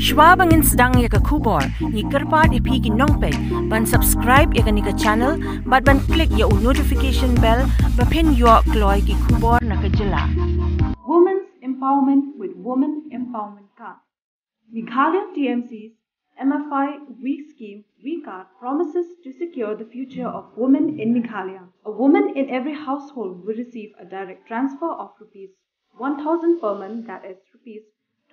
Shwa bangin sedang ya ke kubor, ni kerpat ipi ki nongpek, ban subscribe ya ke ni ke channel, ban klik ya notification bell, bapin yo kloy ki kubor na ke jela. Women's Empowerment with Women Empowerment Card. Meghalaya TMC's MFI Week Scheme WeCard promises to secure the future of women in Meghalaya. A woman in every household will receive a direct transfer of rupees 1,000 per month, that is rupees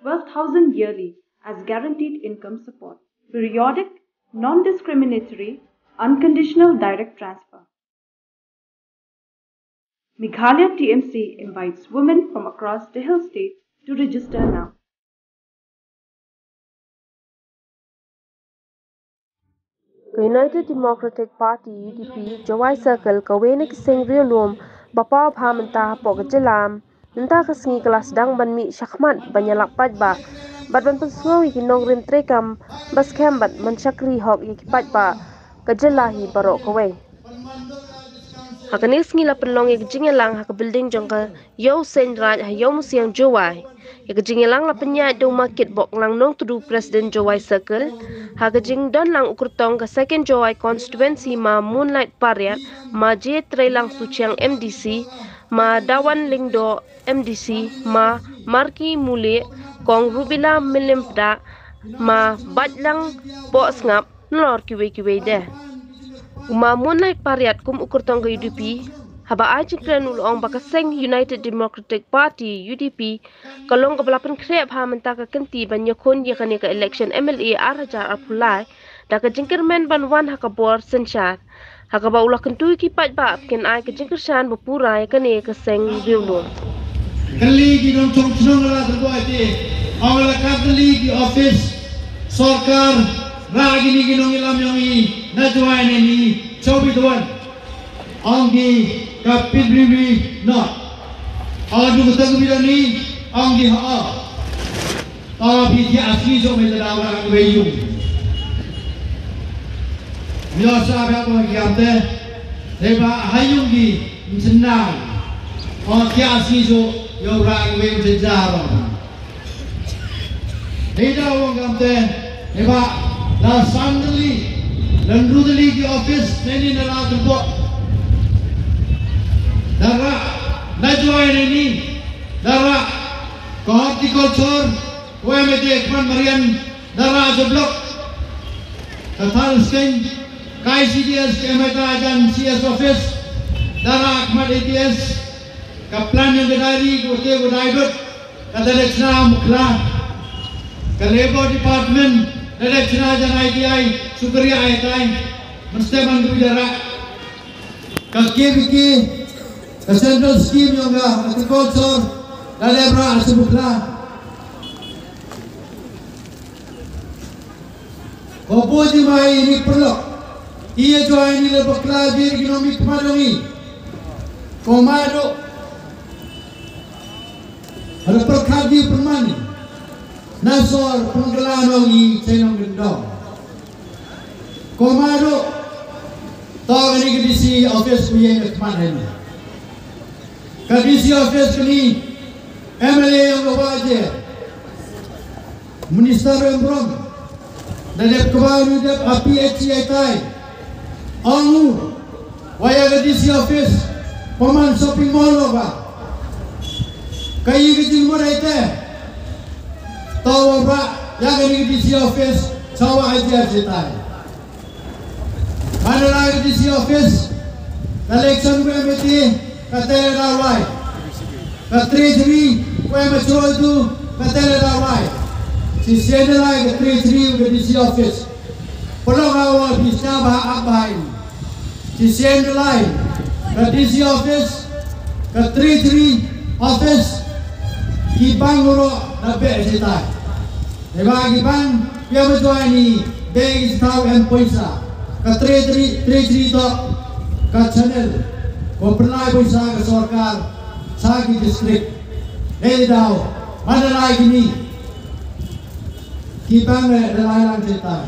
12,000 yearly, as guaranteed income support. Periodic, non-discriminatory, unconditional direct transfer. Meghalaya TMC invites women from across the hill state to register now. United Democratic Party UDP Jawai Circle kawene kiseng riolom bapa phamanta pogajelam nta kasngi kelas dang banmi syakmat banyalak pajba ban pensngawi kinong rim trekam bas kembat mensyakri hok yikipat ba kajelahi barok kawe hakanis ngila penlong ye jingelang hak building jongka yo senraj ha yo musiang Jawai ye jingelang la penya do market bok lang nong tudu president Jawai Circle ha jing don lang ukurtong ka second Jawai constituency ma Moonlight Pariat ma je trelang suciang MDC ma Dawan Lingdo MDC ma Marki Mule kong Rubila Milimpda ma Badlang Bos ngap nlor kiwe deh uma Moonlight Pariat kum ukurtong ka UDP haba ajin kren ulong bakaseng United Democratic Party UDP kalong kabelapan krep ha mentaka kenti banyakon ye kane ka election MLA arajar apulai da ka jingkermen banwan ha ka bor sensyar ha ka ba ulah kentu ki pat ba ken ai ka jingkersan bapura ye kane ka seng riulun kali ki dong chong chong la terbo ate awala kadli ki office sarkar ragi ni ki dong ilam yong i na join ni chobi doan anggi kapit bibi na adu ketang bilani anggi ha tapi dia asli so me da orang weyung biasa apa ko kiamte deba hayung gi senang dia asli so yo orang weyung sejaro deda wong kamte deba la sandali landrudali ki office neni na la tubo Dara, najwa ini, dara, horticulture, UMT Ekman Marian, dara jeblok, kathal skin, KICDS, KMTA dan CS office, dara Akmat ATS, kaplan yang kedari, kote kodaibut, kadalekna mukla, ke Labor Department, kadalekna dan ITI, Sukriya ITI, mensteman kubidara, ke KBK, the central scheme yung agriculture na lebra asubukla kopo di mai ini perlu iya join ini lebakla bir ekonomi kemadongi komado ada perkadi permani nasor penggelanongi senong gendong komado tahu ini kedisi office punya kemadongi Kadisi office kini MLA yang bawaje Minister Embrom Dadep kebaru dep api HCI Angu Waya kadisi office Paman shopping mall ba Kayi kecil mo ite Tawa ba Yang kadisi office Sawa HCI Mana lagi kadisi office Election BMT Katele rawai, katri kue macam itu katele rawai. Si senelai katri ke DC office. Pelong awal bisa bah ini. Si senelai ke DC office, katri office. Kibang uro nabe setai. Eba kibang dia macam ini bagi tahu empoisa. Katri to kachanel. Pernah bisa ke sarkar sagi distrik daw mana lagi ni kita dalam cerita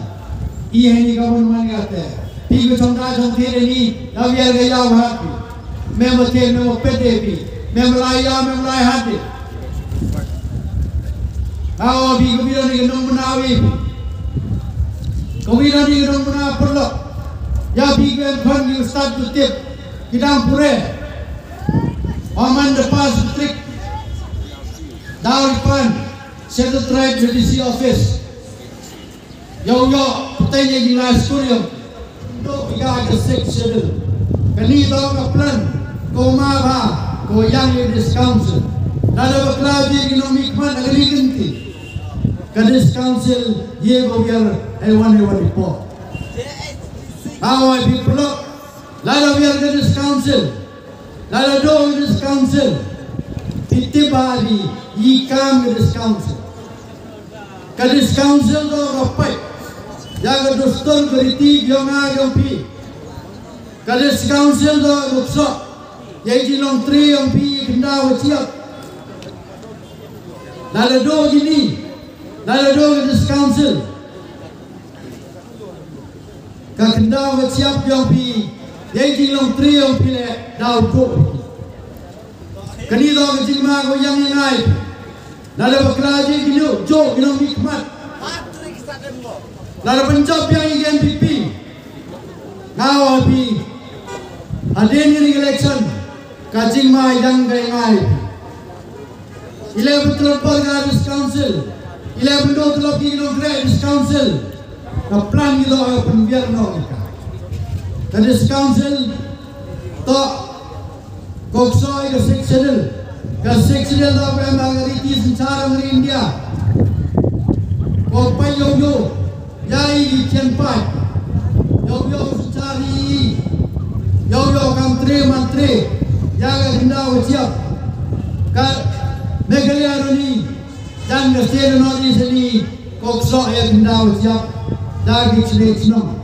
ini kawan mengatakan tiga contoh ini biar gaya hati memang PDP memang hati Kalau bigo bilang ni nung muna Malawi. Kemudian di gedung mana perlu ya bikin kan di Ustaz Kutip Kidang Pure Oman depan Strik Dauripan Secretariat Judicial Office Yo petanya di Laskurium untuk iga kesek sedul kani tau ka plan ko maba ko yang Leaders Council nada bakla di economic man agli ganti Kadis Council ye go biar one report how I people lala biar Kadis Council lala do Kadis Council titibali ikam Kadis Council Kadis Council do rapai jaga doston beriti biona yompi Kadis Council do rukso ye jilong tri yompi kenda wasiap lala do gini Lalu Kadis Council kakenda siap yang pi yang jilong tri yang pi le dau ko kani do jilma go yang ngai lalu baklaji gino jo gino mikmat lalu penjab yang igen pipi ngau pi adeni election kajingma yang ngai 11 betul Kadis Council 11 do telok di Kadis Council na plan gitu ay penbiar no Kadis Council to koksoy ka seksiyal do pa magariti secara ng India ko pa yo yai di Chenpai yo secari yo mantri yaga hindaw siap ka Meghalaya ni dan State Northeast ni kokso yang hindaw siap dagi chinong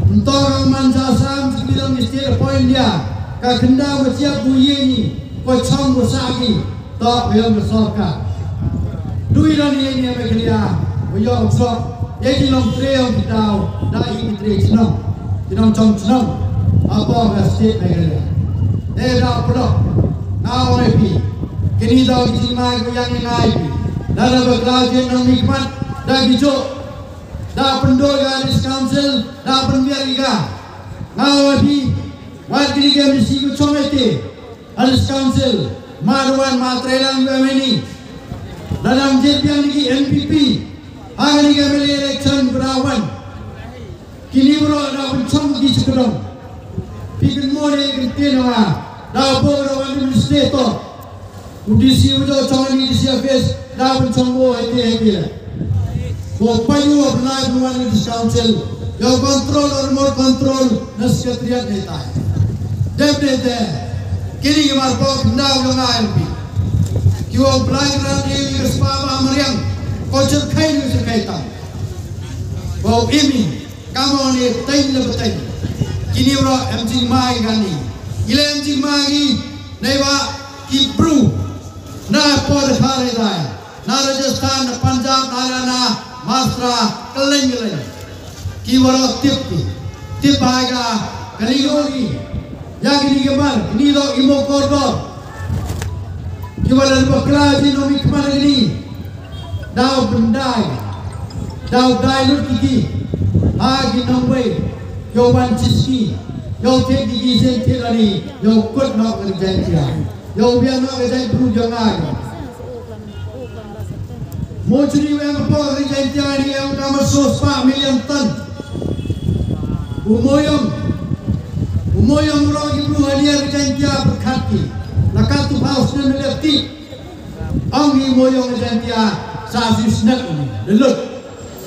untuk mansasam sekilang State point dia ka hindaw siap buye ni ko chong ko sagi to yang besorka duiran ni Meghalaya yo kokso ye dilong treo hindaw dagi chinong chong apa ka State Meghalaya da pro now pi kini daw jima ko yang ngai dala baklaje ng mikmat da gijo da pendol Kadis Council da penbiar iga ngawapi wat kini ga misi ko chomete Kadis Council marwan matrelang bameni dalam jepian ni NPP hari ga mele election berawan kini bro da chom di sekedong pikir more kentenwa da boro wan state Udisi ujo chongani disi face da chongbo heti la ko payu apnai buwan Kadis Council yo control or more control nas Secretariat neta debde kini mar ko ndaw yo ngai pi kiwo blind ran ni spama mariang ko chep khai ni kai ta ko imi kamo ni tain le batai kini ro mg mai gani ile mg mai neiba ki bru na por hare dai na Rajasthan na Punjab na Haryana Maharashtra kaleng ki waro tip baiga kaligogi yagini gemar ini do imo kordo ki wala bakla di no mikmar ini daw bendai daw dai lut ki ha gi nongwe yo ban chiski yo te gi sen te lani yo kot no kerja yo biar no kerja perlu jangan Mojri yang apa kerja ni yang kama 4 million ton umoyong rogi perlu hadir kerja berkati lakat tu haus dan melati angi moyong kerja sasi snack ni delut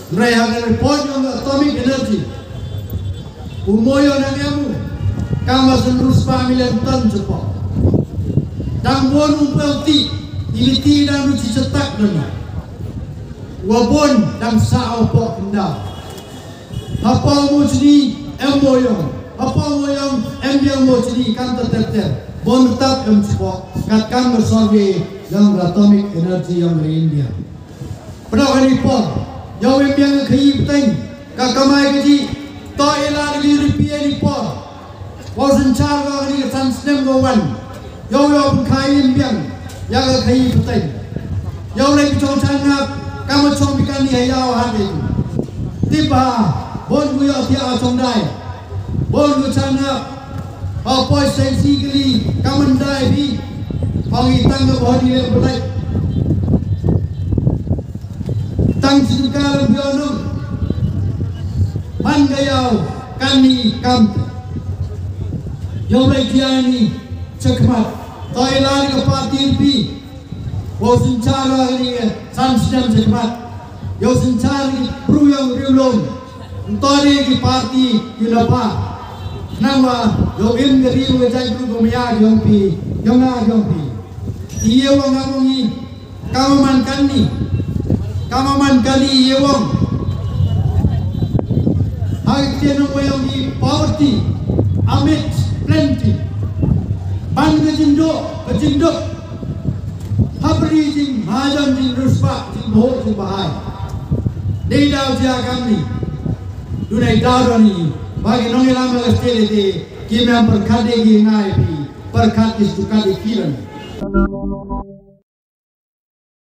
mereka akan report yang atomic energy umoyong yang kamu kama 4 million ton cepat dan bonum pelti iliti dan uci cetak dana wabon dan sao pok kendal apa mujni emoyong apa moyong embiang mujni kan terter bon tetap cepat katkan bersorge yang atomic energy yang dari India pada hari pon yang embiang kei peteng kakamai gaji to elar di rupiah di pon wasen cara ni transnem gowan yo pun kain biang yang kai petai yo lagi cong ngap kamu combikan ni hayau hati itu. Tiba bon guyo dia acong dai. Bon gu chana poi sensi kali kaman dai bi. Pangi tangga bahadi le belai. Tang singkal bionong. Man gayau kami kam. Yo lai tiani cekmat. Toy lari ke parti pi. Wo sincara ni san sidam cekmat. Yo sincari pruyang riulong. Tori ki parti yunapa. Nama yo im geriu ngejai guru gomya yongpi. Yonga yongpi. Iya wong ngamongi kamaman kali iya wong hai tienong wayong i poverty amit plenty ban kejindok habri jing majan jing ruspa jing bohong jing bahai dei dau dia kami dunai dau ni bagi nong ilam lestele de kimi am perkade gi ngai pi perkat is tukade kiran